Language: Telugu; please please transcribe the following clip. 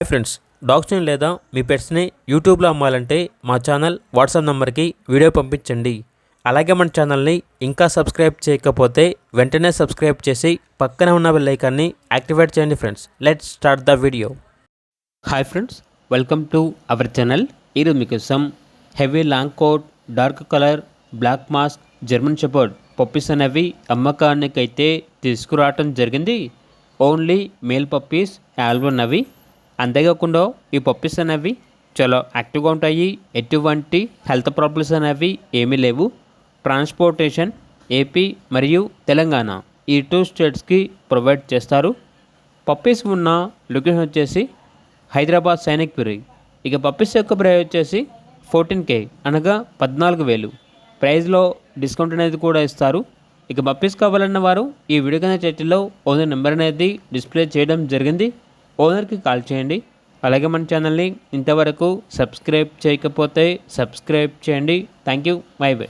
హాయ్ ఫ్రెండ్స్, డాగ్స్ని లేదా మీ పెట్స్ని యూట్యూబ్లో అమ్మాలంటే మా ఛానల్ వాట్సాప్ నెంబర్కి వీడియో పంపించండి. అలాగే మన ఛానల్ని ఇంకా సబ్స్క్రైబ్ చేయకపోతే వెంటనే సబ్స్క్రైబ్ చేసి పక్కనే ఉన్న బెల్ ఐకాన్ని యాక్టివేట్ చేయండి. Friends, let's start the video. Hi friends, welcome to our channel. ఈరోజు మీకోసం heavy long coat, dark colour, black mask, German shepherd puppies అనేవి అమ్మకానికైతే తీసుకురావటం జరిగింది. ఓన్లీ మేల్ పప్పీస్ అవైలబుల్ అవి. అంతేకాకుండా ఈ పప్పీస్ అనేవి చాలా యాక్టివ్గా ఉంటాయి. ఎటువంటి హెల్త్ ప్రాబ్లమ్స్ అనేవి ఏమీ లేవు. ట్రాన్స్పోర్టేషన్ ఏపీ మరియు తెలంగాణ ఈ 2 స్టేట్స్కి ప్రొవైడ్ చేస్తారు. పప్పీస్ ఉన్న లొకేషన్ వచ్చేసి హైదరాబాద్ సైనిక్పురి. ఇక పప్పీస్ యొక్క ప్రైస్ వచ్చేసి 14K అనగా 14,000. ప్రైస్లో డిస్కౌంట్ అనేది కూడా ఇస్తారు. ఇక పప్పీస్ కావాలన్న వారు ఈ వీడియో కింద టైటిల్లో ఓనర్ నెంబర్ అనేది డిస్ప్లే చేయడం జరిగింది. ఓనర్కి కాల్ చేయండి. అలాగే మన ఛానల్ని ఇంతవరకు సబ్స్క్రైబ్ చేయకపోతే సబ్స్క్రైబ్ చేయండి. Thank you. By by.